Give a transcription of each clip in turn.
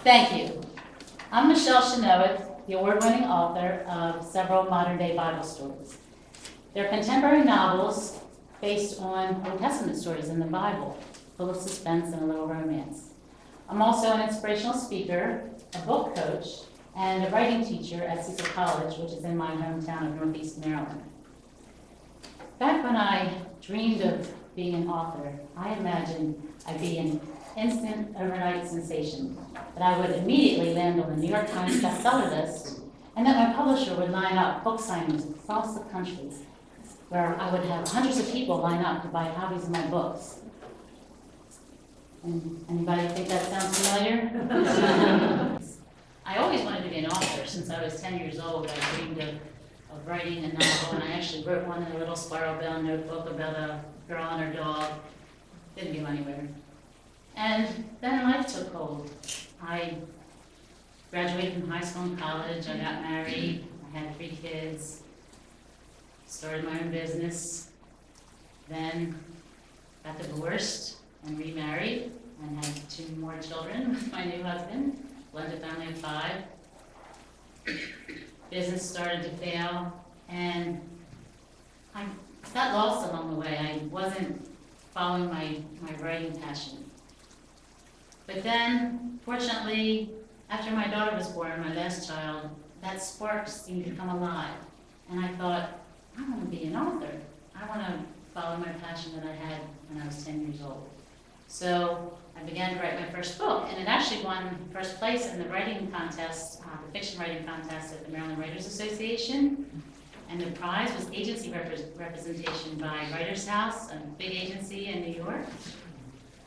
Thank you. I'm Michelle Chenoweth, the award-winning author of several modern-day Bible stories. They're contemporary novels based on Old Testament stories in the Bible, full of suspense and a little romance. I'm also an inspirational speaker, a book coach, and a writing teacher at Cecil College, which is in my hometown of Northeast Maryland. Back when I dreamed of being an author, I imagined I'd be an instant overnight sensation, that I would immediately land on the New York Times bestseller list, and that my publisher would line up book signings across the country, where I would have hundreds of people line up to buy copies of my books. And anybody think that sounds familiar? I always wanted to be an author. Since I was 10 years old, I dreamed of writing a novel, and I actually wrote one in a little spiral-bound notebook about a girl and her dog. Didn't go anywhere. And then life took hold. I graduated from high school and college. I got married. I had 3 kids. Started my own business. Then got divorced and remarried and had 2 more children with my new husband. Blended family of 5. Business started to fail, and I got lost along the way. I wasn't following my writing passion. But then, fortunately, after my daughter was born, my last child, that spark seemed to come alive. And I thought, I want to be an author. I want to follow my passion that I had when I was 10 years old. So I began to write my first book, and it actually won first place in the writing contest, the fiction writing contest at the Maryland Writers Association. And the prize was agency representation by Writers House, a big agency in New York.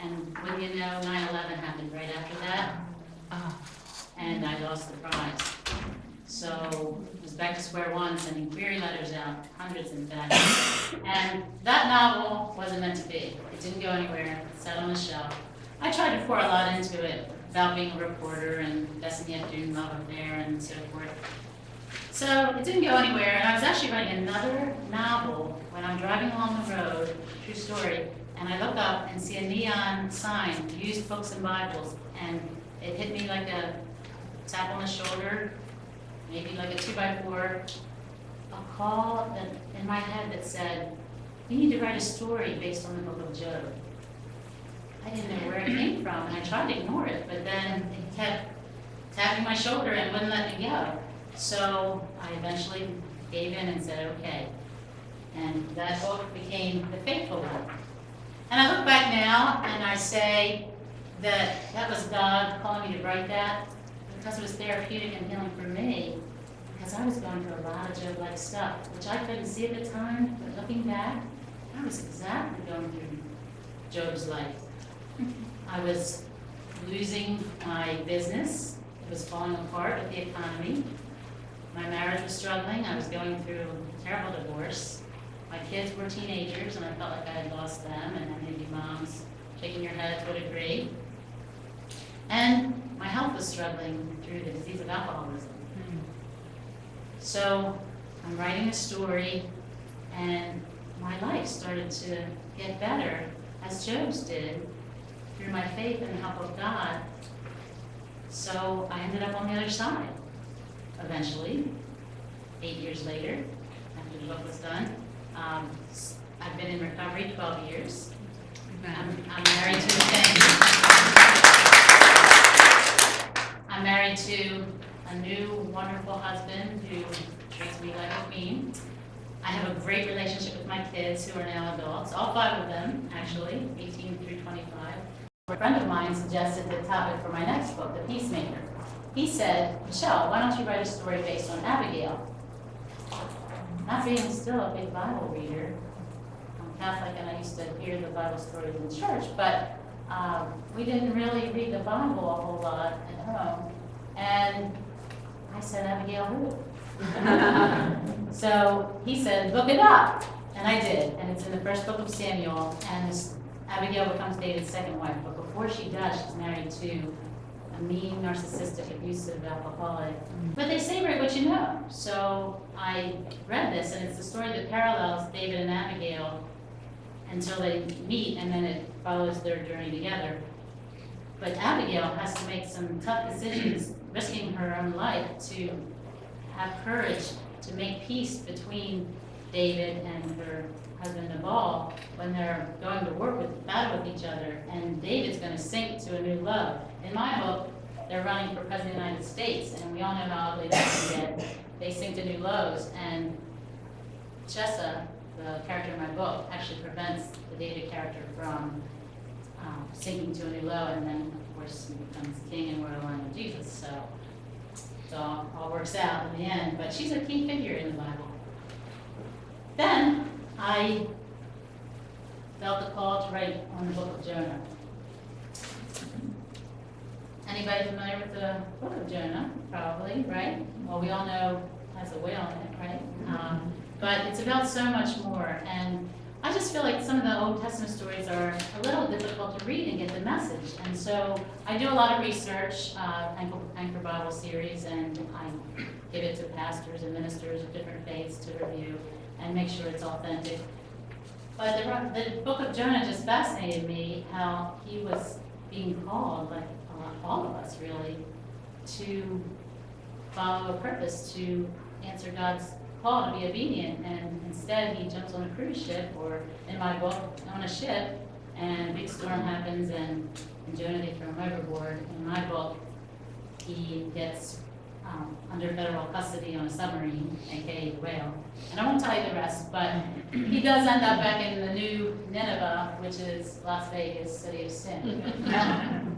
And wouldn't you know, 9/11 happened right after that, and I lost the prize. So I was back to square one, sending query letters out, hundreds in fact. And that novel wasn't meant to be. It didn't go anywhere. It sat on the shelf. I tried to pour a lot into it about being a reporter and Destiny Afternoon Love Affair and so forth. So it didn't go anywhere, and I was actually writing another novel when I'm driving along the road, true story, and I look up and see a neon sign, used books and Bibles, and it hit me like a tap on the shoulder, maybe like a 2x4, a call that, in my head that said, you need to write a story based on the book of Job. I didn't know where it came from, and I tried to ignore it, but then it kept tapping my shoulder and wouldn't let me go. So I eventually gave in and said, okay. And that book became The Faithful One. And I look back now and I say that was God calling me to write that because it was therapeutic and healing for me, because I was going through a lot of Job-like stuff, which I couldn't see at the time, but looking back, I was exactly going through Job's life. I was losing my business. It was falling apart with the economy. My marriage was struggling. I was going through a terrible divorce. My kids were teenagers, and I felt like I had lost them, and then maybe moms shaking your heads would agree. And my health was struggling through the disease of alcoholism. So I'm writing a story, and my life started to get better, as Job's did, through my faith and the help of God. So I ended up on the other side, eventually, 8 years later, after the book was done. I've been in recovery 12 years. I'm married to a new wonderful husband who treats me like a queen. I have a great relationship with my kids who are now adults, all 5 of them, actually, 18 through 25. A friend of mine suggested the topic for my next book, The Peacemaker. He said, Michelle, why don't you write a story based on Abigail? Not being still a big Bible reader, I'm Catholic and I used to hear the Bible stories in church, but we didn't really read the Bible a whole lot at home. And I said, Abigail who? So he said, look it up. And I did, and it's in the first book of Samuel, and Abigail becomes David's second wife, but before she does, she's married to a mean, narcissistic, abusive alcoholic. But they say write what you know. So I read this, and it's the story that parallels David and Abigail until they meet, and then it follows their journey together. But Abigail has to make some tough decisions, risking her own life to have courage to make peace between David and her husband Nabal when they're going to battle with each other, and David's going to sink to a new low. In my book, they're running for president of the United States, and we all know how ugly that can get. They sink to new lows, and Chessa, the character in my book, actually prevents the David character from sinking to a new low, and then, of course, he becomes king and royal line of Jesus. So it all works out in the end, but she's a key figure in the Bible. Then I felt the call to write on the book of Jonah. Anybody familiar with the book of Jonah? Probably, right? Well, we all know it has a whale in it, right? But it's about so much more, and I just feel like some of the Old Testament stories are a little difficult to read and get the message. And so I do a lot of research, Anchor Bible series, and I give it to pastors and ministers of different faiths to review and make sure it's authentic. But the book of Jonah just fascinated me, how he was being called, like all of us really, to follow a purpose, to answer God's call to be obedient, and instead he jumps on a cruise ship, or in my book, on a ship, and a big storm happens, and Jonah, they throw him overboard. In my book, he gets under federal custody on a submarine, aka the whale. And I won't tell you the rest, but he does end up back in the new Nineveh, which is Las Vegas, city of sin.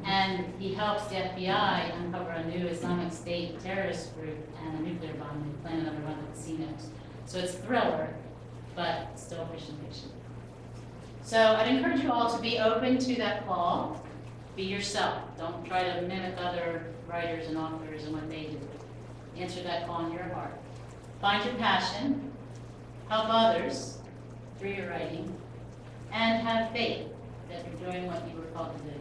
And he helps the FBI uncover a new Islamic State terrorist group and a nuclear bomb they planted on one of the casinos. So it's a thriller, but still Christian fiction. So I'd encourage you all to be open to that call. Be yourself. Don't try to mimic other writers and authors and what they do. Answer that call in your heart. Find your passion. Help others through your writing. And have faith that you're doing what you were called to do.